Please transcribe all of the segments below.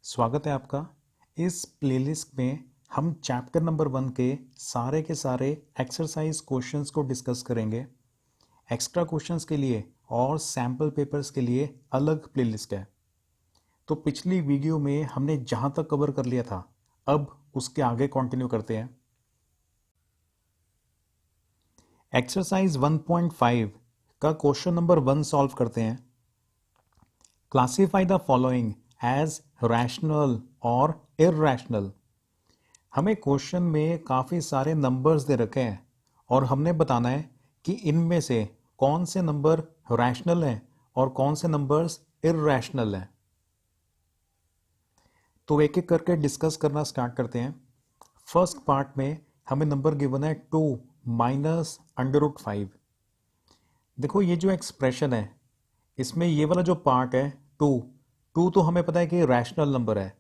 स्वागत है आपका। इस प्लेलिस्ट में हम चैप्टर नंबर 1 के सारे एक्सरसाइज क्वेश्चंस को डिस्कस करेंगे। एक्स्ट्रा क्वेश्चंस के लिए और सैम्पल पेपर्स के लिए अलग प्लेलिस्ट है। तो पिछली वीडियो में हमने जहां तक कवर कर लिया था, अब उसके आगे कंटिन्यू करते हैं। एक्सरसाइज 1.5 का क्वेश्चन नंबर 1 सॉल्व करते हैं। Classify the following as rational और इर्रैशनल। हमें क्वेश्चन में काफ़ी सारे नंबर्स दे रखे हैं और हमने बताना है कि इनमें से कौन से नंबर रैशनल हैं और कौन से नंबर्स इर्रैशनल हैं। तो एक एक करके डिस्कस करना स्टार्ट करते हैं। फर्स्ट पार्ट में हमें नंबर गिवन है 2 माइनस √5। देखो ये जो एक्सप्रेशन है, इसमें ये वाला जो पार्ट है 2 तो हमें पता है कि रैशनल नंबर है,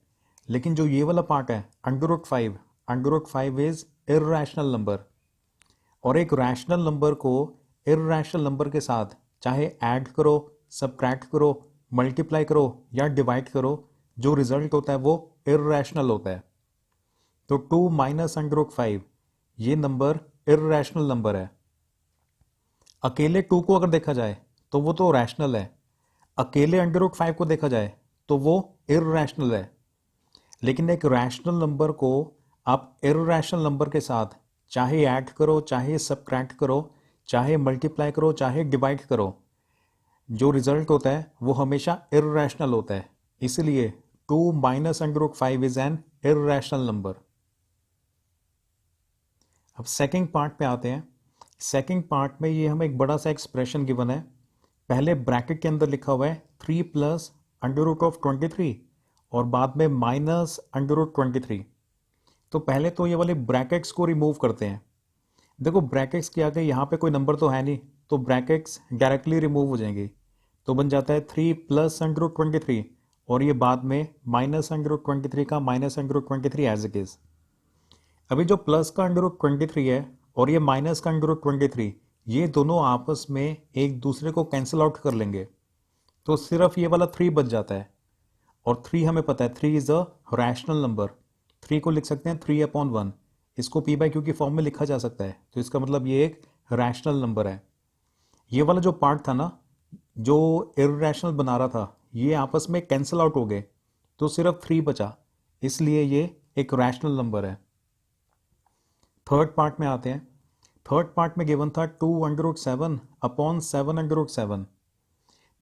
लेकिन जो ये वाला पार्ट है √5 इज इर्रैशनल नंबर। और एक रैशनल नंबर को इर्रैशनल नंबर के साथ चाहे ऐड करो, सबट्रैक्ट करो, मल्टीप्लाई करो या डिवाइड करो, जो रिजल्ट होता है वो इर्रैशनल होता है। तो 2 माइनस √5 ये नंबर इर्रैशनल नंबर है। अकेले 2 को अगर देखा जाए तो वो तो रैशनल है, अकेले √5 को देखा जाए तो वो इर्रैशनल है। लेकिन एक रैशनल नंबर को आप इर्रैशनल नंबर के साथ चाहे ऐड करो, चाहे सबट्रैक्ट करो, चाहे मल्टीप्लाई करो, चाहे डिवाइड करो, जो रिजल्ट होता है वो हमेशा इर्रैशनल होता है। इसलिए 2 माइनस √5 इज एन इर्रैशनल नंबर। अब सेकंड पार्ट पे आते हैं। सेकंड पार्ट में ये हमें एक बड़ा सा एक्सप्रेशन गिवन है। पहले ब्रैकेट के अंदर लिखा हुआ है 3 प्लस √23 और बाद में माइनस √23। तो पहले तो ये वाले ब्रैकेट्स को रिमूव करते हैं। देखो ब्रैकेट्स के आगे यहाँ पे कोई नंबर तो है नहीं, तो ब्रैकेट्स डायरेक्टली रिमूव हो जाएंगे। तो बन जाता है 3 प्लस √23 और ये बाद में माइनस √23 का माइनस √23 एज इट इज। अभी जो प्लस का √23 है और ये माइनस का √23, ये दोनों आपस में एक दूसरे को कैंसिल आउट कर लेंगे, तो सिर्फ ये वाला 3 बच जाता है। और 3 हमें पता है 3 इज अ रैशनल नंबर। 3 को लिख सकते हैं 3/1। इसको p/q की फॉर्म में लिखा जा सकता है, तो इसका मतलब ये एक रैशनल नंबर है। ये वाला जो पार्ट था ना, जो इर्रैशनल बना रहा था, ये आपस में कैंसिल आउट हो गए, तो सिर्फ 3 बचा, इसलिए ये एक रैशनल नंबर है। थर्ड पार्ट में आते हैं। थर्ड पार्ट में गिवन था 2/7/7/7।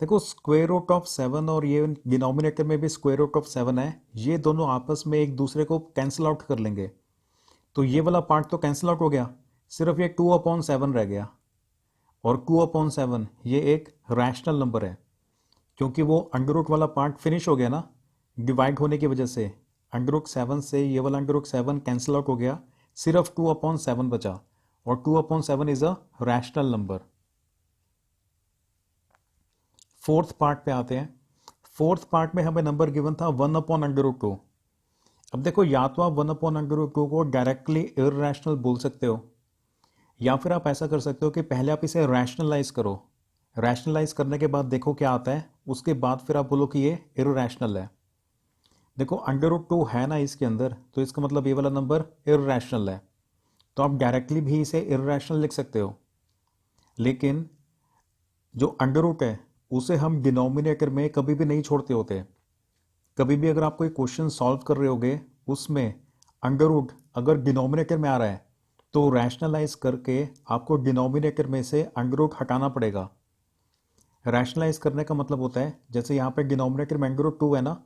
देखो स्क्वायर रूट ऑफ 7 और ये डिनोमिनेटर में भी स्क्वायर रूट ऑफ 7 है, ये दोनों आपस में एक दूसरे को कैंसिल आउट कर लेंगे, तो ये वाला पार्ट तो कैंसिल आउट हो गया, सिर्फ ये 2/7 रह गया। और 2/7 ये एक रैशनल नंबर है, क्योंकि वो अंडर रूट वाला पार्ट फिनिश हो गया ना डिवाइड होने की वजह से। √7 से ये वाला √7 कैंसिल आउट हो गया, सिर्फ 2/7 बचा, और 2/7 is a rational number. Fourth part पे आते हैं। फोर्थ पार्ट में हमें नंबर गिवन था 1/√2। अब देखो या तो आप 1/√2 को डायरेक्टली इर्रैशनल बोल सकते हो, या फिर आप ऐसा कर सकते हो कि पहले आप इसे रैशनलाइज करो। रैशनलाइज करने के बाद देखो क्या आता है, उसके बाद फिर आप बोलो कि ये इर्रैशनल है। देखो √2 है ना इसके अंदर, तो इसका मतलब ये वाला नंबर इर्रैशनल है, तो आप डायरेक्टली भी इसे इर्रैशनल लिख सकते हो। लेकिन जो अंडर रूट है उसे हम डिनोमिनेटर में कभी भी नहीं छोड़ते होते। कभी भी अगर आप कोई क्वेश्चन सॉल्व कर रहे होगे, उसमें अंडर रूट अगर डिनोमिनेटर में आ रहा है, तो रैशनलाइज करके आपको डिनोमिनेटर में से अंडर रूट हटाना पड़ेगा। रैशनलाइज करने का मतलब होता है, जैसे यहाँ पे डिनोमिनेटर में √2 है ना,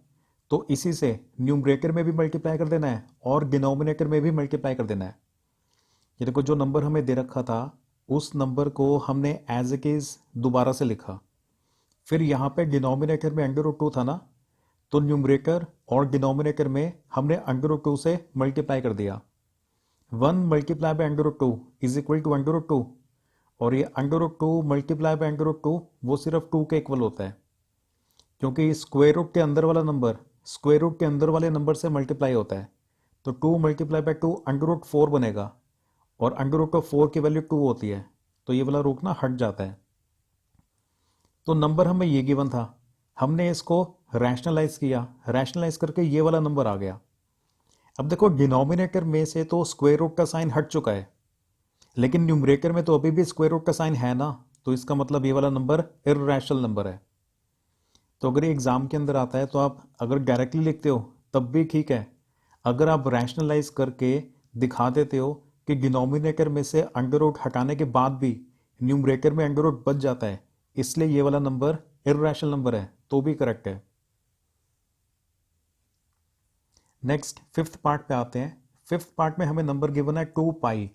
तो इसी से न्यूमरेटर में भी मल्टीप्लाई कर देना है और डिनोमिनेटर में भी मल्टीप्लाई कर देना है। ये देखो जो नंबर हमें दे रखा था, उस नंबर को हमने एज इट इज दोबारा से लिखा। फिर यहाँ पे डिनोमिनेटर में √2 था ना, तो न्यूमरेटर और डिनोमिनेटर में हमने √2 से मल्टीप्लाई कर दिया। 1 multiply by √2 is equal to √2, और ये √2 मल्टीप्लाई बाय √2 वो सिर्फ 2 के इक्वल होता है, क्योंकि स्क्वायर रूट के अंदर वाला नंबर स्क्वायर रूट के अंदर वाले नंबर से मल्टीप्लाई होता है। तो 2 मल्टीप्लाई बाय 2 √4 बनेगा, और √4 की वैल्यू 2 होती है, तो ये वाला रूट ना हट जाता है। तो नंबर हमें ये गिवन था, हमने इसको रैशनलाइज किया, रैशनलाइज करके ये वाला नंबर आ गया। अब देखो डिनोमिनेटर में से तो स्क्वायर रूट का साइन हट चुका है, लेकिन न्यूमरेटर में तो अभी भी स्क्वायर रूट का साइन है ना, तो इसका मतलब ये वाला नंबर इर्रेशनल नंबर है। तो अगर ये एग्जाम के अंदर आता है तो आप अगर डायरेक्टली लिखते हो तब भी ठीक है, अगर आप रैशनलाइज करके दिखा देते हो कि डिनोमिनेटर में से अंडर रूट हटाने के बाद भी न्यूमरेटर में अंडर रूट बच जाता है, इसलिए ये वाला नंबर इर्रेशनल नंबर है, तो भी करेक्ट है। नेक्स्ट फिफ्थ पार्ट पे आते हैं। फिफ्थ पार्ट में हमें नंबर गिवन है 2 पाई।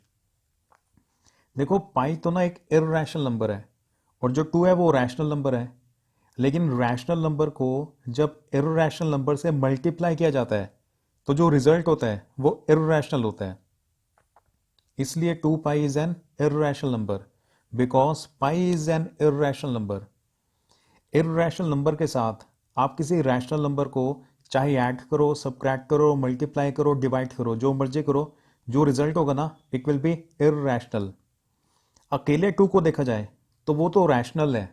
देखो पाई तो ना एक इर्रेशनल नंबर है और जो 2 है वो रैशनल नंबर है, लेकिन रैशनल नंबर को जब इर्रेशनल नंबर से मल्टीप्लाई किया जाता है तो जो रिजल्ट होता है वो इर्रेशनल होता है। इसलिए 2 pi is an irrational number because pi is an irrational number. Irrational number के साथ आप किसी रैशनल नंबर को चाहे ऐड करो, सबट्रैक्ट करो, मल्टीप्लाई करो, डिवाइड करो, जो मर्जी करो, जो रिजल्ट होगा ना इट विल बी इर्रेशनल। अकेले 2 को देखा जाए तो वो तो रैशनल है,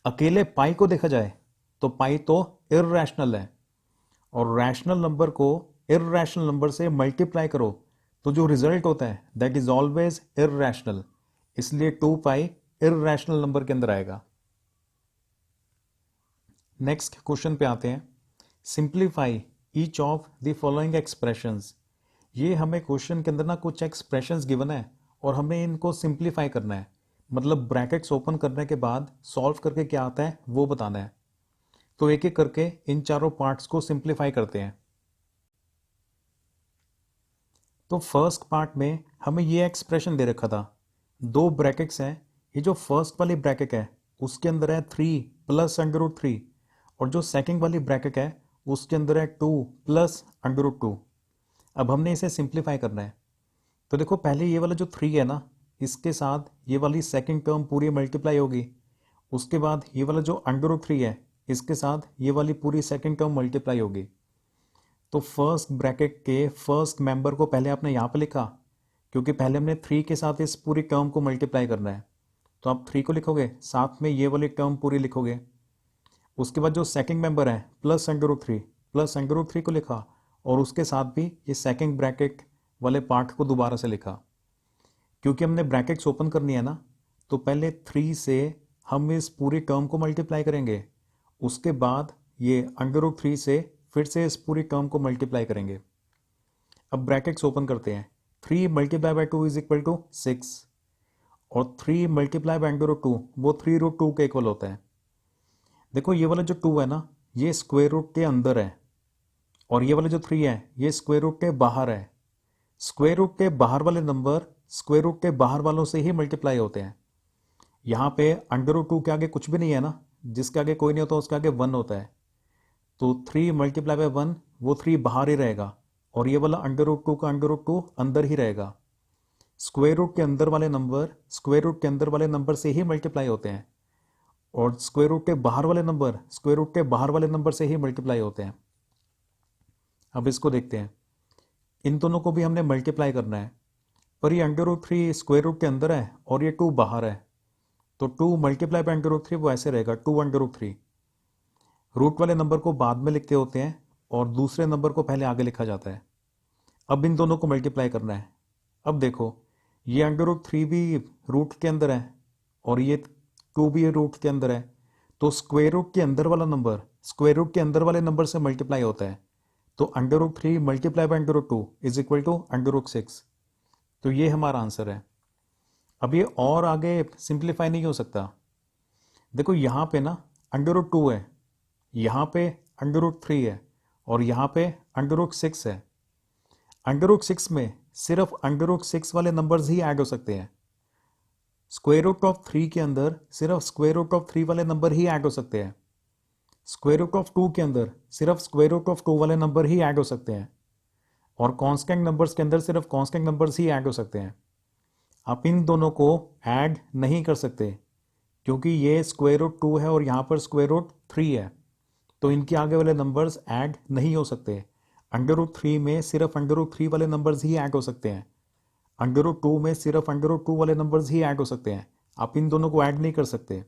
अकेले पाई को देखा जाए तो पाई तो इर्रेशनल है, और रैशनल नंबर को इर्रेशनल नंबर से मल्टीप्लाई करो तो जो रिजल्ट होता है दैट इज ऑलवेज इर्रेशनल, इसलिए 2 पाई इर्रेशनल नंबर के अंदर आएगा। नेक्स्ट क्वेश्चन पे आते हैं। Simplify each of the following expressions. ये हमें क्वेश्चन के अंदर ना कुछ एक्सप्रेशंस गिवन है और हमें इनको सिंप्लीफाई करना है, मतलब ब्रैकेट्स ओपन करने के बाद सॉल्व करके क्या आता है वो बताना है। तो एक एक करके इन चारों पार्ट्स को सिंप्लीफाई करते हैं। तो फर्स्ट पार्ट में हमें ये एक्सप्रेशन दे रखा था, 2 ब्रैकेट्स हैं, ये जो फर्स्ट वाली ब्रैकेट है उसके अंदर है 3 प्लस अंडर रूट 3, और जो सेकंड वाली ब्रैकेट है उसके अंदर है 2 प्लस अंडर रूट 2। अब हमने इसे सिंप्लीफाई करना है। तो देखो पहले ये वाला जो 3 है ना, इसके साथ ये वाली सेकंड टर्म पूरी मल्टीप्लाई होगी, उसके बाद ये वाला जो अंडर रूट 3 है इसके साथ ये वाली पूरी सेकंड टर्म मल्टीप्लाई होगी। तो फर्स्ट ब्रैकेट के फर्स्ट मेंबर को पहले आपने यहाँ पे लिखा, क्योंकि पहले हमने 3 के साथ इस पूरी टर्म को मल्टीप्लाई करना है, तो आप 3 को लिखोगे, साथ में ये वाली टर्म पूरी लिखोगे। उसके बाद जो सेकंड मेंबर है plus under root 3, plus under root 3 को लिखा, और उसके साथ भी ये सेकंड ब्रैकेट वाले पार्ट को दोबारा से लिखा। क्योंकि हमने ब्रैकेट्स ओपन करनी है ना, तो पहले 3 से हम इस पूरी टर्म को मल्टीप्लाई करेंगे, उसके बाद ये अंडर रूट 3 से फिर से इस पूरी टर्म को मल्टीप्लाई करेंगे। अब ब्रैकेट्स ओपन करते हैं। 3 multiply by 2 is equal to 6, और 3 मल्टीप्लाई बाय अंडर रूट 2 वो 3 रूट 2 के इक्वल होता है। देखो ये वाला जो 2 है ना ये स्क्वायर रूट के अंदर है, और ये वाला जो 3 है ये स्क्वायर रूट के बाहर है। स्क्वायर रूट के बाहर वाले नंबर स्क्वायर रूट के बाहर वालों से ही मल्टीप्लाई होते हैं। यहाँ पे अंडर रूट 2 के आगे कुछ भी नहीं है ना, जिसके आगे कोई नहीं होता उसके आगे 1 होता है, तो 3 मल्टीप्लाई बाय 1 वो 3 बाहर ही रहेगा, और ये वाला अंडर रूट 2 का अंडर रूट 2 अंदर ही रहेगा। स्क्वायर रूट के अंदर वाले नंबर स्क्वायर रूट के अंदर वाले नंबर से ही मल्टीप्लाई होते हैं, और स्क्वायर रूट के बाहर वाले नंबर स्क्वायर रूट के बाहर वाले नंबर से ही मल्टीप्लाई होते हैं। अब इसको देखते हैं, इन दोनों को भी हमने मल्टीप्लाई करना है, पर ये अंडर रूट 3 स्क्वायर रूट के अंदर है और ये 2 बाहर है, तो 2 मल्टीप्लाई बाय अंडर रूट 3 वो ऐसे रहेगा 2 अंडर रूट 3। रूट वाले नंबर को बाद में लिखते होते हैं और दूसरे नंबर को पहले आगे लिखा जाता है। अब इन दोनों को मल्टीप्लाई करना है। अब देखो ये अंडर रूट 3 भी रूट के अंदर है और ये 2 भी रूट के अंदर है, तो स्क्वायर रूट के अंदर वाला नंबर स्क्वायर रूट के अंदर वाले नंबर से मल्टीप्लाई होता है, तो under root 3 multiply by under root 2 is equal to under root 6। तो ये हमारा आंसर है। अब ये और आगे सिंप्लीफाई नहीं हो सकता। देखो यहाँ पे ना अंडर रूट 2 है, यहाँ पे अंडर रूट 3 है, और यहाँ पे अंडर रूट 6 है। अंडर रूट 6 में सिर्फ अंडर रूट 6 वाले नंबर्स ही ऐड हो सकते हैं। स्क्वायर रूट ऑफ 3 के अंदर सिर्फ स्क्वायर रूट ऑफ 3 वाले नंबर ही ऐड हो सकते हैं। स्क्वायर रूट ऑफ 2 के अंदर सिर्फ स्क्वायर रूट ऑफ 2 वाले नंबर ही ऐड हो सकते हैं, और कांस्टेंट नंबर्स के अंदर सिर्फ कांस्टेंट नंबर्स ही ऐड हो सकते हैं। आप इन दोनों को ऐड नहीं कर सकते, क्योंकि ये स्क्वायर रूट 2 है और यहाँ पर स्क्वायर रूट 3 है, तो इनके आगे वाले नंबर्स ऐड नहीं हो सकते। अंडर रूट 3 में सिर्फ अंडर रूट 3 वाले नंबर्स ही ऐड हो सकते हैं, अंडर रूट 2 में सिर्फ अंडर रूट 2 वाले नंबर्स ही ऐड हो सकते हैं। आप इन दोनों को ऐड नहीं कर सकते।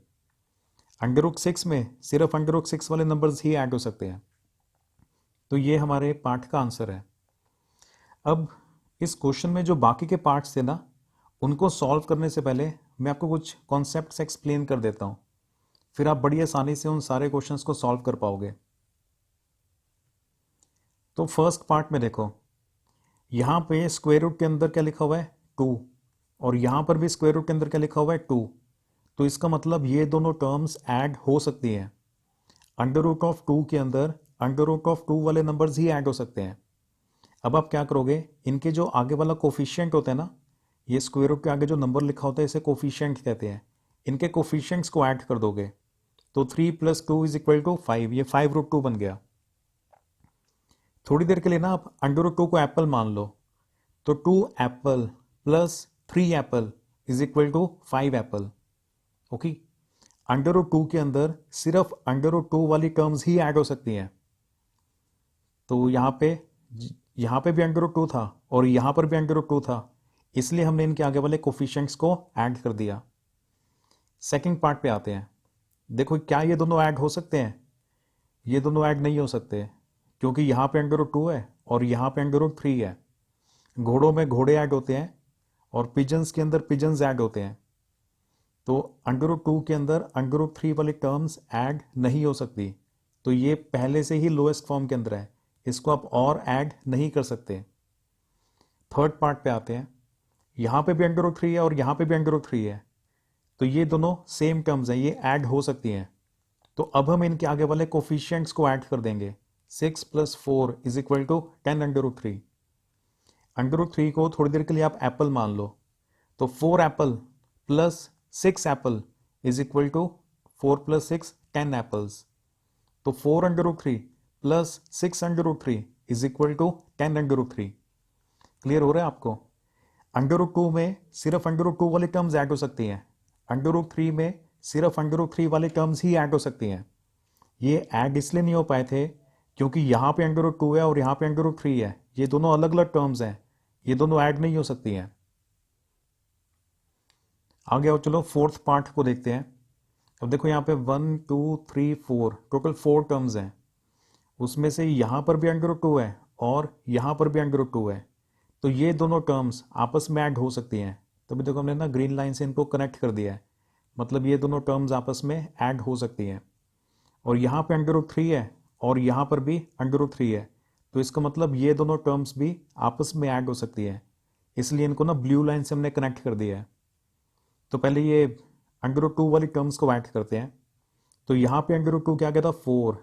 अंडर रूट 6 में सिर्फ अंडर रूट 6 वाले नंबर्स ही ऐड हो सकते हैं। तो ये हमारे पार्ट का आंसर है। अब इस क्वेश्चन में जो बाकी के पार्ट्स थे ना, उनको सॉल्व करने से पहले मैं आपको कुछ कॉन्सेप्ट्स एक्सप्लेन कर देता हूँ, फिर आप बड़ी आसानी से उन सारे क्वेश्चंस को सॉल्व कर पाओगे। तो फर्स्ट पार्ट में देखो, यहाँ पे स्क्वायर रूट के अंदर क्या लिखा हुआ है 2, और यहाँ पर भी स्क्वायर रूट के अंदर क्या लिखा हुआ है 2। तो इसका मतलब ये दोनों टर्म्स ऐड हो सकती हैं। अंडर रूट ऑफ 2 के अंदर अंडर रूट ऑफ 2 वाले नंबर्स ही ऐड हो सकते हैं। अब आप क्या करोगे, इनके जो आगे वाला कोफिशिएंट होता है ना, ये स्क्वायर रूट के आगे जो नंबर लिखा होता है इसे कोफिशिएंट कहते हैं, इनके कोफिशिएंट्स को ऐड कर दोगे तो 3 + 2 = 5, ये 5√2 बन गया। थोड़ी देर के लिए ना आप अंडर रूट 2 को एप्पल मान लो, तो 2 apple + 3 apple = 5 apple. Okay, under root 2 के अंदर सिर्फ अंडर रूट 2 वाली टर्म्स ही ऐड हो सकती हैं। तो यहाँ पे भी अंडर रूट 2 था और यहाँ पर भी अंडर रूट 2 था, इसलिए हमने इनके आगे वाले कोफिशिएंट्स को ऐड कर दिया। सेकंड पार्ट पे आते हैं। देखो, क्या ये दोनों ऐड हो सकते हैं? ये दोनों ऐड नहीं हो सकते, क्योंकि यहाँ पे अंडर रूट 2 है और यहाँ पे अंडर रूट 3 है। घोड़ों में घोड़े ऐड होते हैं और पिजन्स के अंदर पिजन्स ऐड होते हैं। तो अंडर रूट 2 के अंदर अंडर रूट 3 वाली टर्म्स ऐड नहीं हो सकती। तो ये पहले से ही लोएस्ट फॉर्म के अंदर है, इसको आप और ऐड नहीं कर सकते। थर्ड पार्ट पे आते हैं। यहाँ पे भी अंडर रूट 3 है और यहाँ पे भी अंडर रूट 3 है, तो ये दोनों सेम टर्म्स हैं, ये ऐड हो सकती हैं। तो अब हम इनके आगे वाले कोफिशिएंट्स को ऐड कर देंगे। 6 + 4 = 10 अंडर रूट 3। अंडर रूट 3 को थोड़ी देर के लिए आप एप्पल मान लो, तो 4 एप्पल + 6 एप्पल = 4 + 6 10 एप्पल्स। तो 4 under root 3 + 6 under root 3 = 10 under root 3। Clear हो रहा है आपको? अंडर रूट 2 में सिर्फ अंडर रूट 2 वाली टर्म्स ऐड हो सकती हैं, अंडर रूट 3 में सिर्फ अंडर रूट 3 वाली टर्म्स ही ऐड हो सकती हैं। ये ऐड इसलिए नहीं हो पाए थे क्योंकि यहाँ पे अंडर रूट 2 है और यहाँ पे अंडर रूट 3 है, ये दोनों अलग अलग टर्म्स हैं, ये दोनों ऐड नहीं हो सकती हैं। आगे आओ, चलो फोर्थ पार्ट को देखते हैं। अब देखो, यहाँ पे 1 2 3 4 टोटल 4 टर्म्स हैं, उसमें से यहाँ पर भी अंडर रूट 2 है और यहाँ पर भी अंडर रूट 2 है, तो ये दोनों टर्म्स आपस में ऐड हो सकती हैं। तभी देखो हमने ना ग्रीन लाइन से इनको कनेक्ट कर दिया है, मतलब ये दोनों टर्म्स आपस में ऐड हो सकती हैं। और यहाँ पे अंडर रूट 3 है और यहाँ पर भी अंडर रूट 3 है, तो इसका मतलब ये दोनों टर्म्स भी आपस में ऐड हो सकती है, इसलिए इनको ना ब्लू लाइन से हमने कनेक्ट कर दिया है। तो पहले ये अंडर रूट 2 वाली टर्म्स को ऐड करते हैं। तो यहाँ पे अंडर रूट 2 क्या गया था 4,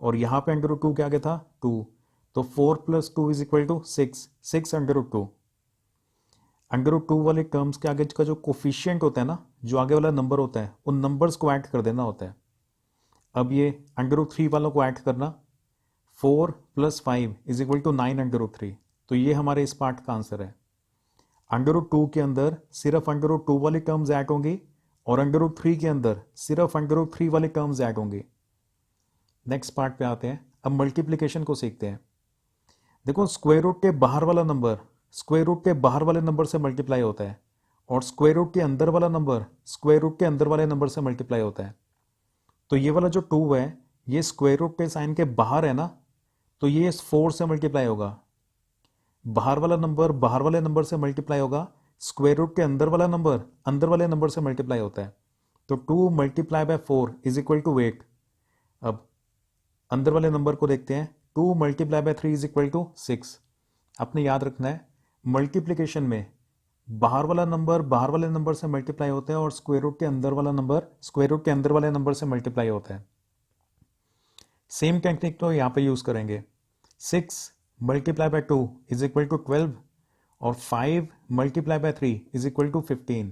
और यहाँ पे अंडर रूट 2 क्या गया था 2, तो 4 + 2 = 6, 6 अंडर रूट 2। अंडर रूट 2 वाले टर्म्स के आगे का जो कोफिशिएंट होता है ना, जो आगे वाला नंबर होता है, उन नंबर्स को ऐड कर देना होता है। अब ये अंडर रूट 3 वालों को ऐड करना, 4 + 5 = 9 अंडर रूट 3। तो ये हमारे इस पार्ट का आंसर है। अंडर रूट 2 के अंदर सिर्फ अंडर रूट 2 वाली टर्म्स ऐड होंगी और अंडर रूट 3 के अंदर सिर्फ अंडर रूट 3 वाली टर्म्स ऐड होंगी। नेक्स्ट पार्ट पे आते हैं। अब मल्टीप्लिकेशन को सीखते हैं। देखो, स्क्वायर रूट के बाहर वाला नंबर स्क्वायर रूट के बाहर वाले नंबर से मल्टीप्लाई होता है और स्क्वायर रूट के अंदर वाला नंबर स्क्वायर रूट के अंदर वाले नंबर से मल्टीप्लाई होता है। तो ये वाला जो 2 है, ये स्क्वायर रूट के साइन के बाहर है ना, तो ये 4 से मल्टीप्लाई होगा। बाहर वाला नंबर बाहर वाले नंबर से मल्टीप्लाई होगा, स्क्वायर रूट के अंदर वाला नंबर अंदर वाले नंबर से मल्टीप्लाई होता है। तो 2 × 4 = 8। अब अंदर वाले नंबर को देखते हैं। 2 × 3 = 6। आपने याद रखना है, मल्टीप्लिकेशन में बाहर वाला नंबर बाहर वाले नंबर से मल्टीप्लाई होता है और स्क्वायर रूट के अंदर वाला नंबर स्क्वायर रूट के अंदर वाले नंबर से मल्टीप्लाई होता है। सेम टेक्निक तो यहाँ पे यूज करेंगे। 6 × 2 = 12 और 5 × 3 = 15।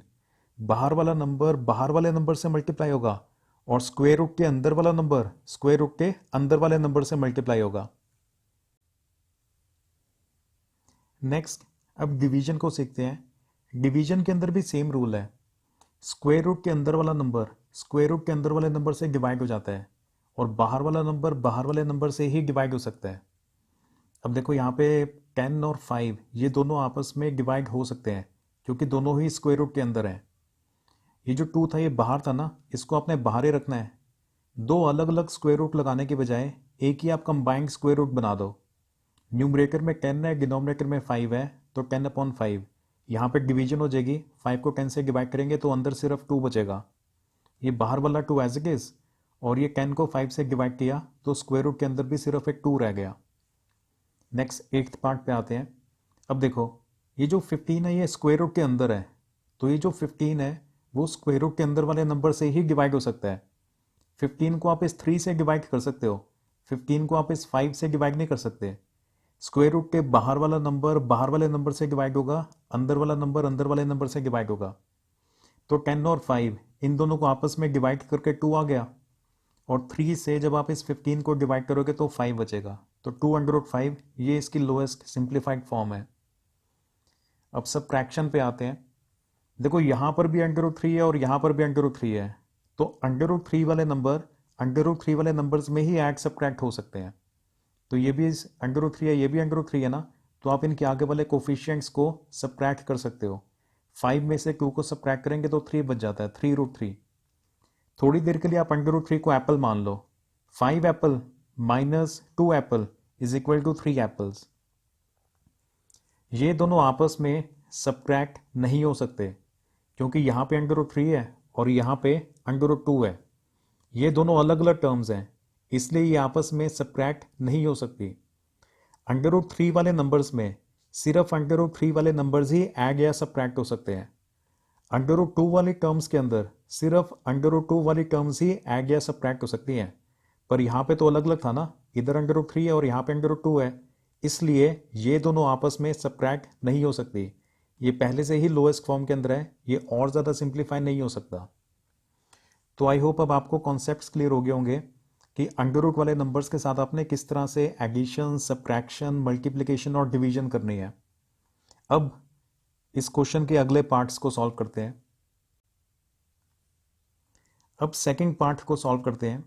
बाहर वाला नंबर बाहर वाले नंबर से मल्टीप्लाई होगा और स्क्वायर रूट के अंदर वाला नंबर स्क्वायर रूट के अंदर वाले नंबर से मल्टीप्लाई होगा। नेक्स्ट, अब डिवीजन को सीखते हैं। डिवीजन के अंदर भी सेम रूल है। स्क्वायर रूट के अंदर वाला नंबर स्क्वायर रूट के अंदर वाले नंबर से डिवाइड हो जाता है और बाहर वाला नंबर बाहर वाले नंबर से ही डिवाइड हो सकता है। अब देखो, यहाँ पे 10 और 5 ये दोनों आपस में डिवाइड हो सकते हैं क्योंकि दोनों ही स्क्वायर रूट के अंदर हैं। ये जो 2 था ये बाहर था ना, इसको आपने बाहर ही रखना है, दो अलग अलग स्क्वायर रूट लगाने के बजाय एक ही आप कंबाइंड स्क्वायर रूट बना दो। न्यूमरेटर में 10 है, डिनोमिनेटर में 5 है, तो 10/5। यहाँ पे डिवीजन हो जाएगी, 5 को 10 से डिवाइड करेंगे तो अंदर सिर्फ 2 बचेगा। ये बाहर वाला 2 एज इट इज, और ये 10 को 5 से डिवाइड किया तो स्क्वायर रूट के अंदर भी सिर्फ एक 2 रह गया। नेक्स्ट 8th पार्ट पे आते हैं। अब देखो, ये जो 15 है ये स्क्वायर रूट के अंदर है, तो ये जो 15 है वो स्क्वायर रूट के अंदर वाले नंबर से ही डिवाइड हो सकता है। 15 को आप इस 3 से डिवाइड कर सकते हो, 15 को आप इस 5 से डिवाइड नहीं कर सकते। स्क्वायर रूट के बाहर वाला नंबर बाहर वाले नंबर से डिवाइड होगा, अंदर वाला नंबर अंदर वाले नंबर से डिवाइड होगा। तो 10 और 5 इन दोनों को आपस में डिवाइड करके 2 आ गया, और 3 से जब आप इस 15 को डिवाइड करोगे तो 5 बचेगा, तो 2/5 ये इसकी लोएस्ट सिंप्लीफाइड फॉर्म है। अब सब्ट्रैक्शन पे आते हैं। देखो यहाँ पर भी √3 है और यहाँ पर भी √3 है, तो √3 वाले नंबर √3 वाले नंबर्स में ही ऐड सब्ट्रैक्ट हो सकते हैं। तो ये भी √3 है, ये भी √3 है ना, तो आप इनके आगे वाले कोफिशिएंट्स को सब्ट्रैक्ट कर सकते हो। 5 में से 2 को सब्ट्रैक्ट करेंगे तो 3 बच जाता है, 3√3। थोड़ी देर के लिए आप √3 को एप्पल मान लो। 5 apple minus 2 apple is equal to 3 apples. ये दोनों आपस में सब्ट्रैक्ट नहीं हो सकते, क्योंकि यहाँ पे √3 है और यहाँ पे √2 है। ये दोनों अलग अलग टर्म्स हैं, इसलिए ये आपस में सब्ट्रैक्ट नहीं हो सकती। √3 वाले नंबर्स में सिर्फ √3 वाले नंबर्स ही ऐड या सब्ट्रैक्ट हो सकते हैं। √2 वाली टर्म्स के अंदर सिर्फ √2 वाली टर्म्स ही ऐड या सब्ट्रैक्ट हो सकती हैं। पर यहाँ पे तो अलग अलग था ना, इधर √3 है और यहाँ पे √2 है, इसलिए ये दोनों आपस में सब्ट्रैक्ट नहीं हो सकती। ये पहले से ही लोएस्ट फॉर्म के अंदर है, ये और ज़्यादा सिंप्लीफाई नहीं हो सकता। तो आई होप अब आपको कॉन्सेप्ट्स क्लियर हो गए होंगे कि अंडर रूट वाले नंबर्स के साथ आपने किस तरह से एडिशन, सब्ट्रैक्शन, मल्टीप्लिकेशन और डिवीजन करनी है। अब इस क्वेश्चन के अगले पार्ट्स को सॉल्व करते हैं। अब सेकंड पार्ट को सॉल्व करते हैं।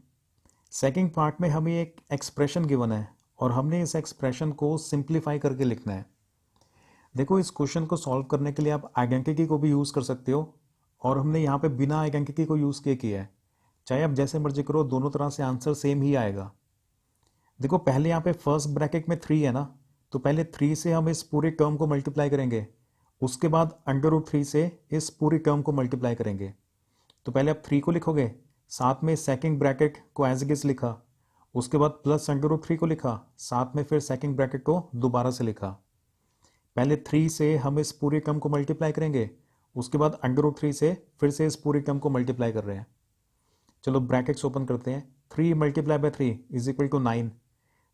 सेकंड पार्ट में हमें एक एक्सप्रेशन गिवन है और हमने इस एक्सप्रेशन को सिंप्लीफाई करके लिखना है। देखो, इस क्वेश्चन को सॉल्व करने के लिए आप आइडेंटिटी को भी यूज़ कर सकते हो, और हमने यहाँ पे बिना आइडेंटिटी को यूज़ किया है। चाहे आप जैसे मर्जी करो, दोनों तरह से आंसर सेम ही आएगा। देखो, पहले यहाँ पे फर्स्ट ब्रैकेट में 3 है ना, तो पहले 3 से हम इस पूरी टर्म को मल्टीप्लाई करेंगे, उसके बाद √3 से इस पूरी टर्म को मल्टीप्लाई करेंगे। तो पहले आप 3 को लिखोगे, साथ में सेकंड ब्रैकेट को एज इट इज लिखा, उसके बाद प्लस √3 को लिखा, साथ में फिर सेकंड ब्रैकेट को दोबारा से लिखा। पहले 3 से हम इस पूरी टर्म को मल्टीप्लाई करेंगे, उसके बाद √3 से फिर से इस पूरी टर्म को मल्टीप्लाई कर रहे हैं। चलो ब्रैकेट्स ओपन करते हैं। 3 multiply by 3 is equal to 9,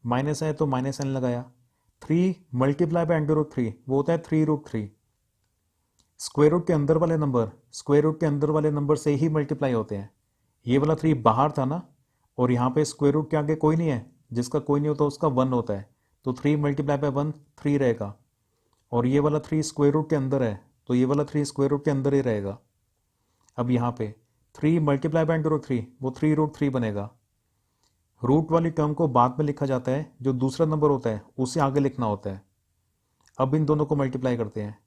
minus है तो -n लगाया। 3 मल्टीप्लाई बाय √3 वो होता है 3√3। स्क्वायर रूट के अंदर वाले नंबर स्क्वायर रूट के अंदर वाले नंबर से ही मल्टीप्लाई होते हैं। ये वाला 3 बाहर था ना, और यहाँ पे स्क्वायर रूट के आगे कोई नहीं है, जिसका कोई नहीं होता उसका 1 होता है, तो 3 मल्टीप्लाई बाय 1 3 रहेगा। और ये वाला 3 स्क्वायर रूट के अंदर है, तो ये वाला 3 स्क्वायर रूट के अंदर ही रहेगा। अब यहाँ पे 3 मल्टीप्लाई बाय √3 वो 3√3 बनेगा। रूट वाली टर्म को बाद में लिखा जाता है, जो दूसरा नंबर होता है उसे आगे लिखना होता है। अब इन दोनों को मल्टीप्लाई करते हैं।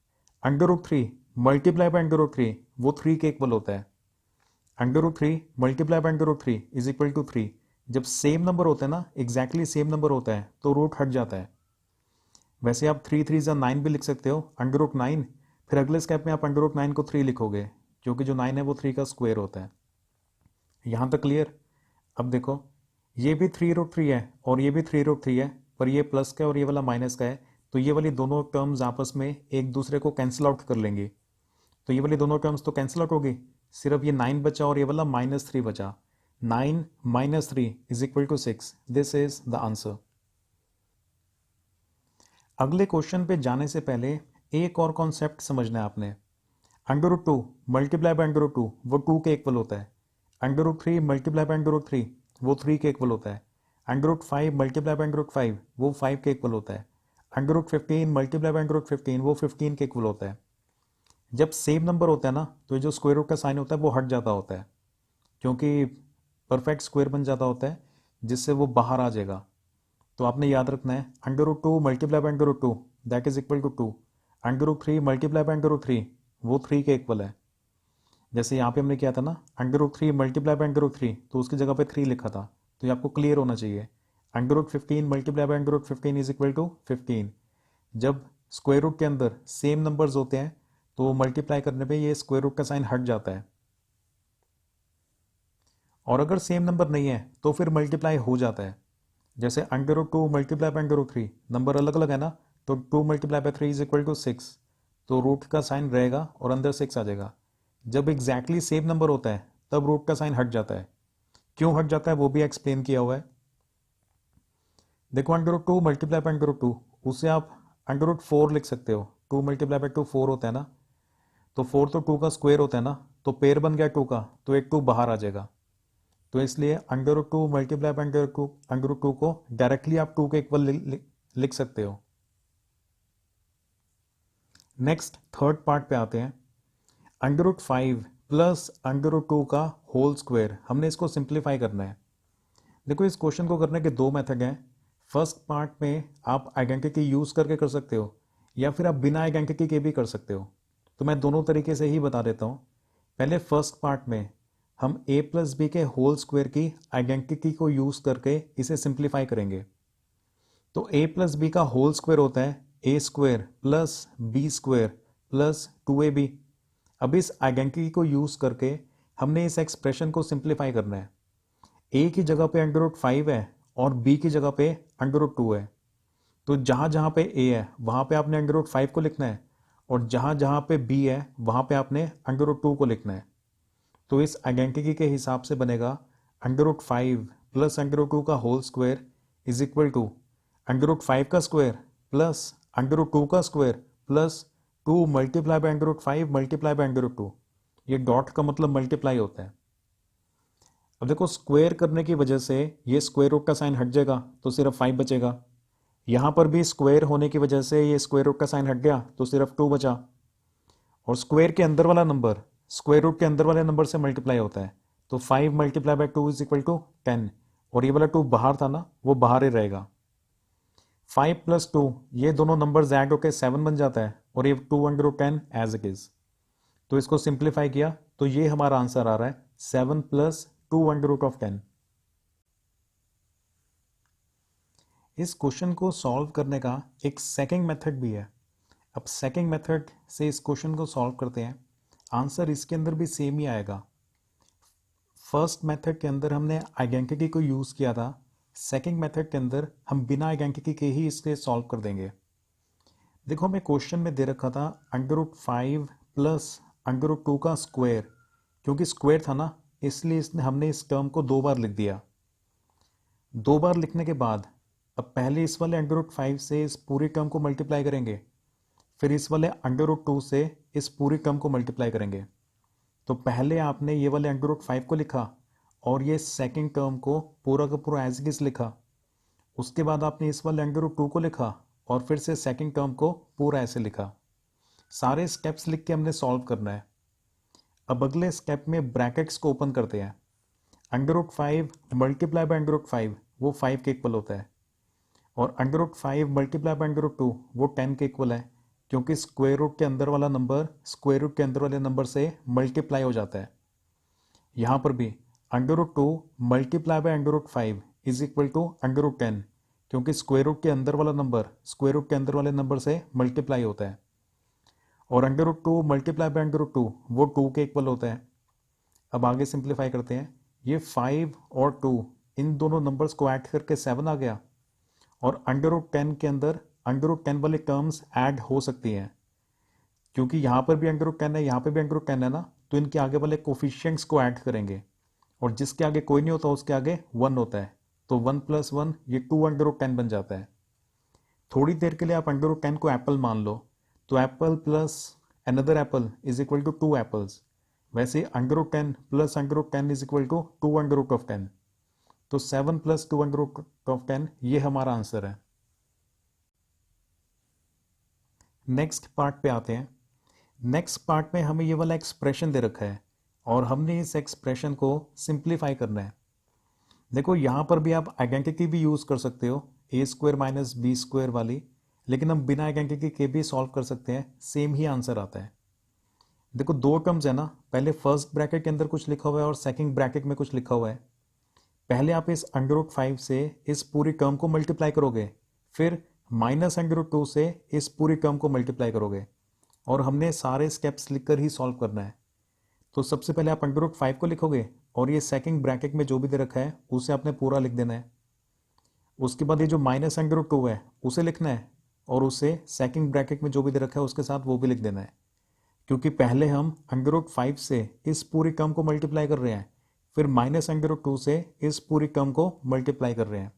√3 मल्टीप्लाई बाय √3 वो 3 के इक्वल होता है। √3 multiply by √3 is equal to 3। जब सेम नंबर होता है ना, एग्जैक्टली सेम नंबर होता है, तो रूट हट जाता है। वैसे आप 3 3 9 भी लिख सकते हो, √9, फिर अगले स्टेप में आप √9 को 3 लिखोगे, क्योंकि जो 9 है वो 3 का स्क्वायर होता है। यहाँ तक क्लियर। अब देखो, ये भी 3√3 है और ये भी 3√3 है, पर ये प्लस का और ये वाला माइनस का है, तो ये वाली दोनों टर्म्स आपस में एक दूसरे को कैंसिल आउट कर लेंगी। तो ये वाली दोनों टर्म्स तो कैंसिल आउट होगी, सिर्फ ये 9 बचा और ये वाला -3 बचा। 9 - 3 is equal to 6। This is the answer. अगले क्वेश्चन पे जाने से पहले एक और कॉन्सेप्ट समझना है आपने। √2 मल्टीप्लाई बाय √2 वो 2 के इक्वल होता है। √3 मल्टीप्लाई बाय √3 वो 3 के इक्वल होता है। √5 मल्टीप्लाई बाय √5 वो 5 के इक्वल होता है। √15 मल्टीप्लाई बाय √15 वो 15 के इक्वल होता है। जब सेम नंबर होता है ना, तो ये जो स्क्वायर रूट का साइन होता है वो हट जाता होता है, क्योंकि परफेक्ट स्क्वायर बन जाता होता है, जिससे वो बाहर आ जाएगा। तो आपने याद रखना है, √2 multiply by √2 that is equal to 2। √3 multiply by √3 वो 3 के इक्वल है। जैसे यहाँ पे हमने किया था ना, √3 मल्टीप्लाई बाय √3, तो उसकी जगह पे 3 लिखा था, तो ये आपको क्लियर होना चाहिए। √15 multiply by √15 is equal to 15। जब स्क्वायर रूट के अंदर सेम नंबर्स होते हैं तो मल्टीप्लाई करने पे ये स्क्वायर रूट का साइन हट जाता है, और अगर सेम नंबर नहीं है तो फिर मल्टीप्लाई हो जाता है। जैसे √2 मल्टीप्लाई बाय √3, नंबर अलग अलग है ना, तो 2 multiply by 3 is equal to 6, तो रूट का साइन रहेगा और अंदर 6 आ जाएगा। जब एग्जैक्टली सेम नंबर होता है तब रूट का साइन हट जाता है। क्यों हट जाता है वो भी एक्सप्लेन किया हुआ है। देखो √2 मल्टीप्लाई बाय √2, उससे आप √4 लिख सकते हो। 2 मल्टीप्लाई बाय 2 4 होता है ना, तो 4 तो 2 का स्क्वायर होता है ना, तो पेयर बन गया 2 का, तो एक 2 बाहर आ जाएगा। तो इसलिए √2 मल्टीप्लाई बाय √2 को डायरेक्टली आप 2 के इक्वल लिख सकते हो। नेक्स्ट थर्ड पार्ट पे आते हैं। √5 प्लस √2 का होल स्क्वायर, हमने इसको सिंप्लीफाई करना है। देखो इस क्वेश्चन को करने के दो मेथड हैं। फर्स्ट पार्ट में आप आइडेंटिटी यूज करके कर सकते हो, या फिर आप बिना आइडेंटिटी के भी कर सकते हो। तो मैं दोनों तरीके से ही बता देता हूँ। पहले फर्स्ट पार्ट में हम a प्लस बी के होल स्क्वायर की आइडेंटिटी को यूज करके इसे सिंप्लीफाई करेंगे। तो a प्लस बी का होल स्क्वायर होता है a square plus B square plus 2ab। अब इस आइडेंटिटी को यूज करके हमने इस एक्सप्रेशन को सिंप्लीफाई करना है। a की जगह पे √5 है और b की जगह पे √2 है, तो जहां जहां पे a है वहां पे आपने √5 को लिखना है, और जहां जहां पे b है वहां पे आपने √2 को लिखना है। तो इस आइडेंटिटी के हिसाब से बनेगा √5 प्लस √2 का whole square is equal to √5 का स्क्वायर प्लस √2 का square plus 2 multiply by √5 multiply by √2। ये डॉट का मतलब मल्टीप्लाई होता है। अब देखो स्क्वायर करने की वजह से ये स्क्वायर रूट का साइन हट जाएगा, तो सिर्फ 5 बचेगा। यहाँ पर भी स्क्वायर होने की वजह से ये स्क्वायर रूट का साइन हट गया, तो सिर्फ 2 बचा। और स्क्वायर के अंदर वाला नंबर स्क्वायर रूट के अंदर वाले नंबर से मल्टीप्लाई होता है, तो 5 multiply by 2 is equal to 10, और ये वाला 2 बाहर था ना, वो बाहर ही रहेगा। 5 प्लस 2, ये दोनों नंबर्स ऐड होकर 7 बन जाता है, और ये 2/10 एज इट इज। तो इसको सिंप्लीफाई किया तो ये हमारा आंसर आ रहा है 7 प्लस 2/10। इस क्वेश्चन को सॉल्व करने का एक सेकंड मेथड भी है। अब सेकंड मेथड से इस क्वेश्चन को सॉल्व करते हैं, आंसर इसके अंदर भी सेम ही आएगा। फर्स्ट मेथड के अंदर हमने आइडेंटिटी को यूज़ किया था, सेकंड मेथड के अंदर हम बिना आइडेंटिटी के ही इसके सॉल्व कर देंगे। देखो हमें क्वेश्चन में दे रखा था √5 प्लस √2 का स्क्वायर, क्योंकि स्क्वायर था ना इसलिए हमने इस टर्म को 2 बार लिख दिया। 2 बार लिखने के बाद अब पहले इस वाले √5 से इस पूरी टर्म को मल्टीप्लाई करेंगे, फिर इस वाले √2 से इस पूरी टर्म को मल्टीप्लाई करेंगे। तो पहले आपने ये वाले √5 को लिखा और ये सेकंड टर्म को पूरा का पूरा एज इट इज लिखा। उसके बाद आपने इस वाले √2 को लिखा और फिर से सेकंड टर्म को पूरा ऐसे लिखा। सारे स्टेप्स लिख के हमने सॉल्व करना है। अब अगले स्टेप में ब्रैकेट्स को ओपन करते हैं। √5 मल्टीप्लाई बाय √5 वो 5 के इक्वल होता है, और √5 मल्टीप्लाई बाय √2 वो 10 के इक्वल है, क्योंकि स्क्वायर रूट के अंदर वाला नंबर स्क्वायर रूट के अंदर वाले नंबर से मल्टीप्लाई हो जाता है। यहाँ पर भी √2 multiply by √5 is equal to √10, क्योंकि स्क्वायर रूट के अंदर वाला नंबर स्क्वायर रूट के अंदर वाले नंबर से मल्टीप्लाई होता है, और √2 मल्टीप्लाई बाय √2 वो 2 के इक्वल होता है। अब आगे सिंप्लीफाई करते हैं। ये 5 और 2 इन दोनों नंबर्स को ऐड करके 7 आ गया, और √10 के अंदर √10 वाले टर्म्स ऐड हो सकती हैं, क्योंकि यहाँ पर भी √10 है, यहाँ पे भी √10 है ना, तो इनके आगे वाले कोफिशिएंट्स को ऐड करेंगे, और जिसके आगे कोई नहीं होता उसके आगे 1 होता है, तो 1 + 1 ये 2/10 बन जाता है। थोड़ी देर के लिए आप √10 को एप्पल मान लो, तो apple plus another apple is equal to 2 apples. वैसे √10 प्लस √10 इज इक्वल टू 2/10, तो 7 + 2/10 ये हमारा आंसर है। नेक्स्ट पार्ट पे आते हैं। नेक्स्ट पार्ट में हमें ये वाला एक्सप्रेशन दे रखा है और हमने इस एक्सप्रेशन को सिंप्लीफाई करना है। देखो यहाँ पर भी आप आइडेंटिटी भी यूज़ कर सकते हो, a² - b² वाली, लेकिन हम बिना आइडेंटिटी के भी सॉल्व कर सकते हैं, सेम ही आंसर आता है। देखो दो टर्म्स है ना, पहले फर्स्ट ब्रैकेट के अंदर कुछ लिखा हुआ है और सेकंड ब्रैकेट में कुछ लिखा हुआ है। पहले आप इस √5 से इस पूरी टर्म को मल्टीप्लाई करोगे, फिर -√2 से इस पूरी टर्म को मल्टीप्लाई करोगे, और हमने सारे स्टेप्स लिखकर ही सॉल्व करना है। तो सबसे पहले आप √5 को लिखोगे और ये सेकंड ब्रैकेट में जो भी दे रखा है उसे आपने पूरा लिख देना है। उसके बाद ये जो -√2 है उसे लिखना है, और उसे सेकंड ब्रैकेट में जो भी दे रखा है उसके साथ वो भी लिख देना है, क्योंकि पहले हम √5 से इस पूरी टर्म को मल्टीप्लाई कर रहे हैं, फिर -√2 से इस पूरी टर्म को मल्टीप्लाई कर रहे हैं।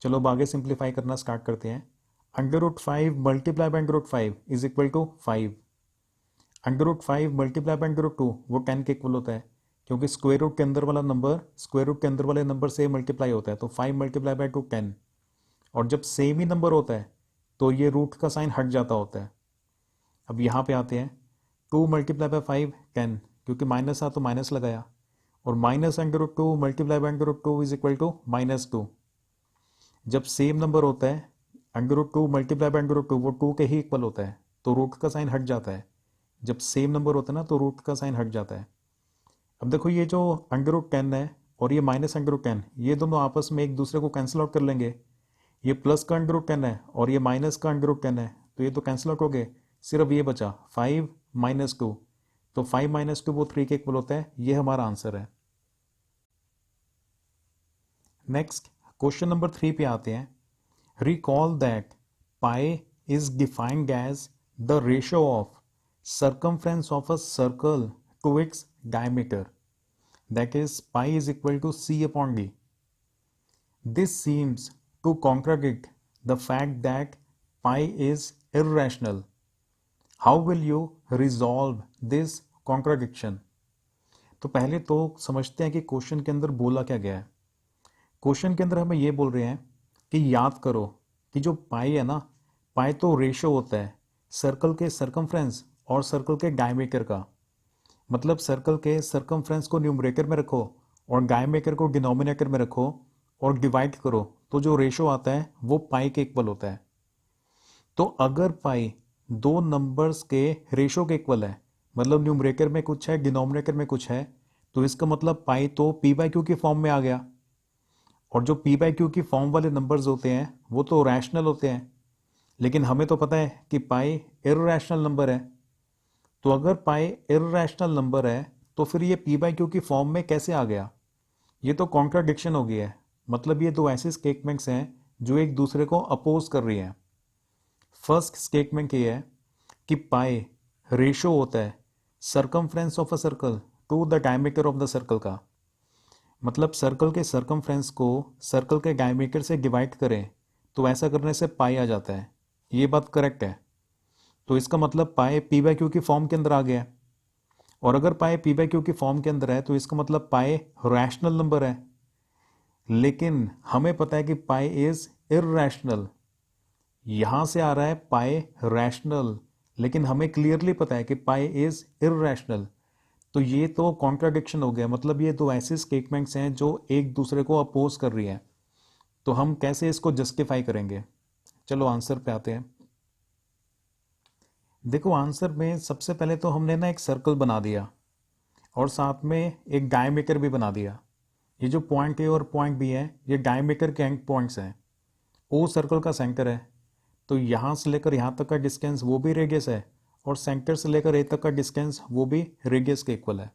चलो अब आगे सिंप्लीफाई करना स्टार्ट करते हैं। √5 multiply by √5 is equal to 5। √5 multiply by √2 वो 10 के इक्वल होता है, क्योंकि स्क्वायर रूट के अंदर वाला नंबर स्क्वायर रूट के अंदर वाले नंबर से मल्टीप्लाई होता है, तो 5 मल्टीप्लाई बाय 2 10। और जब सेम ही नंबर होता है तो ये रूट का साइन हट जाता होता है। अब यहाँ पे आते हैं, 2 मल्टीप्लाई बाय 5 10, क्योंकि माइनस था तो माइनस लगाया, और -√2 multiply by √2 is equal to -2। जब सेम नंबर होता है √2 मल्टीप्लाई बाय √2 वो 2 के ही इक्वल होता है, तो रूट का साइन हट जाता है। जब सेम नंबर होता है ना तो रूट का साइन हट जाता है। अब देखो ये जो √10 है और ये -√10, ये दोनों आपस में एक दूसरे को कैंसिल आउट कर लेंगे। ये प्लस का √10 है और ये माइनस का √10 है, तो ये तो कैंसिल आउट हो गए, सिर्फ ये बचा 5 - 2। तो 5 - 2 वो 3 के इक्वल होता है। ये हमारा आंसर है। नेक्स्ट क्वेश्चन नंबर 3 पे आते हैं। Recall that pi is defined as the ratio of circumference of a circle to its diameter, that is pi is equal to c upon d. This seems to contradict the fact that pi is irrational. How will you resolve this contradiction? तो पहले तो समझते हैं कि question के अंदर बोला क्या गया है। क्वेश्चन के अंदर हमें ये बोल रहे हैं कि याद करो कि जो पाई है ना, पाई तो रेशियो होता है सर्कल के सरकमफ्रेंस और सर्कल के डायमीटर का। मतलब सर्कल के सरकमफ्रेंस को न्यूमरेटर में रखो और डायमीटर को डिनोमिनेटर में रखो और डिवाइड करो, तो जो रेशो आता है वो पाई के इक्वल होता है। तो अगर पाई दो नंबर्स के रेशो के इक्वल है, मतलब न्यूमरेटर में कुछ है डिनोमिनेटर में कुछ है, तो इसका मतलब पाई तो p/q की फॉर्म में आ गया। और जो p/q की फॉर्म वाले नंबर्स होते हैं वो तो रैशनल होते हैं, लेकिन हमें तो पता है कि पाई इररैशनल नंबर है। तो अगर पाई इररैशनल नंबर है तो फिर ये p/q की फॉर्म में कैसे आ गया? ये तो कॉन्ट्राडिक्शन हो गया है। मतलब ये दो ऐसे स्टेटमेंट्स हैं जो एक दूसरे को अपोज कर रही हैं। फर्स्ट स्टेटमेंट ये है कि पाई रेशो होता है circumference of a circle to the diameter of the circle का। मतलब सर्कल के सरकमफ्रेंस को सर्कल के डायमीटर से डिवाइड करें तो ऐसा करने से पाई आ जाता है। ये बात करेक्ट है। तो इसका मतलब पाई p/q की फॉर्म के अंदर आ गया है। और अगर पाई p/q की फॉर्म के अंदर है तो इसका मतलब पाई रैशनल नंबर है। लेकिन हमें पता है कि पाई इज इररैशनल। यहां से आ रहा है पाई रैशनल, लेकिन हमें क्लियरली पता है कि पाई इज इररैशनल। तो ये तो कॉन्ट्राडिक्शन हो गया। मतलब ये दो ऐसे स्टेटमेंट्स हैं जो एक दूसरे को अपोज कर रही हैं। तो हम कैसे इसको जस्टिफाई करेंगे? चलो आंसर पे आते हैं। देखो आंसर में सबसे पहले तो हमने ना एक सर्कल बना दिया और साथ में एक डायमीटर भी बना दिया। ये जो पॉइंट ए और पॉइंट बी है ये डायमीटर के एंड पॉइंट्स हैं। ओ सर्कल का सेंटर है, तो यहाँ से लेकर यहाँ तक का डिस्टेंस वो भी रेडियस है, और सेंटर से लेकर ए तक का डिस्टेंस वो भी रेडियस के इक्वल है।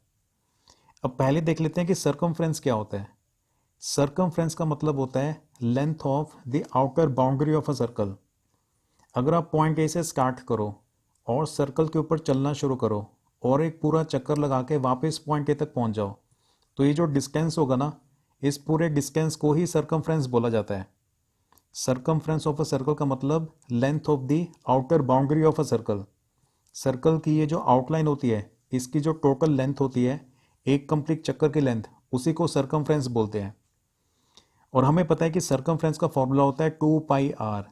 अब पहले देख लेते हैं कि सर्कमफ्रेंस क्या होता है। सर्कमफ्रेंस का मतलब होता है length of the outer boundary of a circle. अगर आप पॉइंट ए से स्टार्ट करो और सर्कल के ऊपर चलना शुरू करो और एक पूरा चक्कर लगा के वापस पॉइंट ए तक पहुंच जाओ, तो ये जो डिस्टेंस होगा ना, इस पूरे डिस्टेंस को ही सर्कमफ्रेंस बोला जाता है। सर्कमफ्रेंस ऑफ अ सर्कल का मतलब length of the outer boundary of a circle. Circle की ये जो आउटलाइन होती है इसकी जो टोटल लेंथ होती है, एक कंप्लीट चक्कर की लेंथ, उसी को सर्कमफ्रेंस बोलते हैं। और हमें पता है कि सर्कमफ्रेंस का फॉर्मूला होता है 2πr।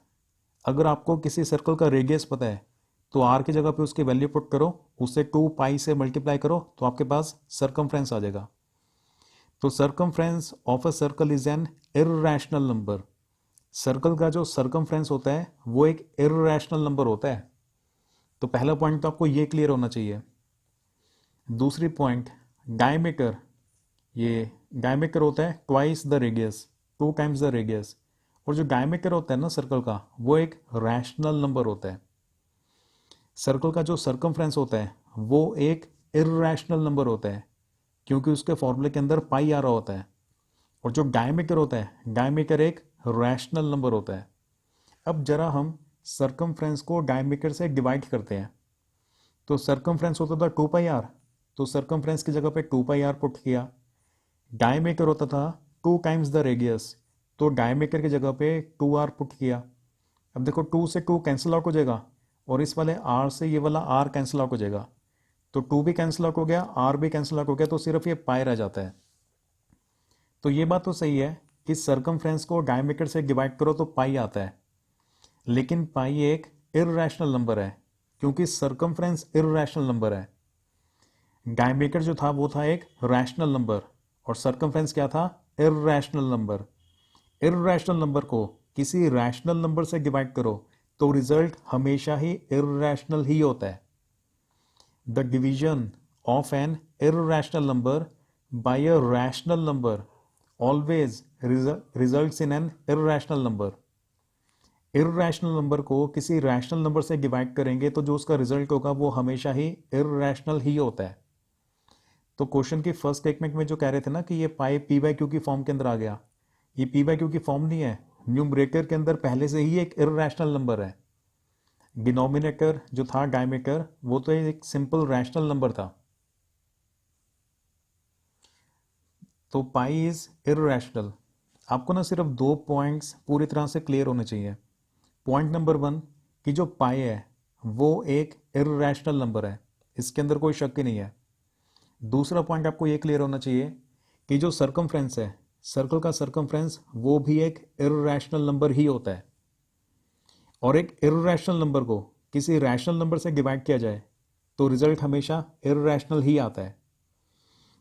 अगर आपको किसी सर्कल का रेडियस पता है तो आर की जगह पे उसकी वैल्यू पुट करो, उससे 2π से मल्टीप्लाई करो, तो आपके पास सर्कमफ्रेंस आ जाएगा। तो circumference of a circle is an irrational number. Circle का जो सर्कमफ्रेंस होता है वो एक इररैशनल नंबर होता है। तो पहला पॉइंट तो आपको ये क्लियर होना चाहिए। दूसरी पॉइंट, डायमीटर, ये डायमीटर होता है twice the radius, 2 times the radius. और जो डायमीटर होता है ना सर्कल का, वो एक रैशनल नंबर होता है। सर्कल का जो सर्कमफ्रेंस होता है वो एक इर्रेशनल नंबर होता है, क्योंकि उसके फॉर्मूले के अंदर पाई आ रहा होता है। और जो डायमीटर होता है, डायमीटर एक रैशनल नंबर होता है। अब जरा हम सर्कमफ्रेंस को डायमीटर से डिवाइड करते हैं। तो सर्कमफ्रेंस होता था 2 पाई आर, तो सर्कमफ्रेंस की जगह पे 2 पाई आर पुट किया। डायमीटर होता था 2 टाइम्स द रेडियस, तो डायमीटर की जगह पे 2 आर पुट किया। अब देखो 2 से 2 कैंसिल आउट हो जाएगा, और इस वाले आर से ये वाला आर कैंसिल आउट हो जाएगा। तो 2 भी कैंसिल आउट हो गया, आर भी कैंसिल आउट हो गया, तो सिर्फ ये पाई रह जाता है। तो ये बात तो सही है कि सर्कमफ्रेंस को डायमीटर से डिवाइड करो तो पाई आता है, लेकिन पाई एक इर्रेशनल नंबर है, क्योंकि सर्कमफ्रेंस इर्रेशनल नंबर है। डायमीटर जो था वो था एक रैशनल नंबर, और सर्कमफ्रेंस क्या था? Irrational number. इर्रेशनल नंबर को किसी रैशनल नंबर से डिवाइड करो तो रिजल्ट हमेशा ही इर्रेशनल ही होता है। The division of N irrational number by a rational number always results in an irrational number. Irrational number को किसी रैशनल नंबर से डिवाइड करेंगे तो जो उसका रिजल्ट होगा वो हमेशा ही इर्रेशनल ही होता है। तो क्वेश्चन की फर्स्ट स्टेटमेंट में जो कह रहे थे ना कि ये पाई पी बाई क्यू की फॉर्म के अंदर आ गया, ये पी बाई क्यू की फॉर्म नहीं है। न्यूमरेटर के अंदर पहले से ही एक इर्रेशनल नंबर है। डिनोमिनेटर जो था डायमीटर, वो तो एक सिंपल रैशनल नंबर था। तो पाई इज इर्रेशनल। आपको ना सिर्फ 2 पॉइंट्स पूरी तरह से क्लियर होने चाहिए। पॉइंट नंबर 1 कि जो पाई है वो एक इर्रेशनल नंबर है, इसके अंदर कोई शक ही नहीं है। दूसरा पॉइंट आपको ये क्लियर होना चाहिए कि जो सर्कमफ्रेंस है, सर्कल का सर्कमफ्रेंस, वो भी एक इर्रेशनल नंबर ही होता है। और एक इर्रेशनल नंबर को किसी रैशनल नंबर से डिवाइड किया जाए तो रिजल्ट हमेशा इर्रेशनल ही आता है।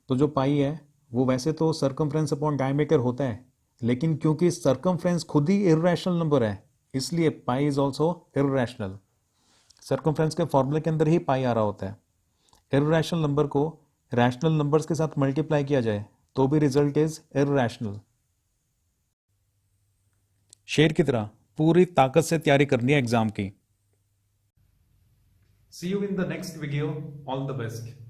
तो जो पाई है वो वैसे तो सर्कमफ्रेंस अपॉन डायमीटर होता है, लेकिन क्योंकि सर्कमफ्रेंस खुद ही इर्रेशनल नंबर है, इसलिए pi is also irrational. Circumference के फॉर्मूले के अंदर ही पाई आ रहा होता है। इर्रेशनल नंबर को रैशनल नंबर्स के साथ मल्टीप्लाई किया जाए तो भी रिजल्ट इज इर्रेशनल। शेर की तरह पूरी ताकत से तैयारी करनी है एग्जाम की। See you in the next video. All the best.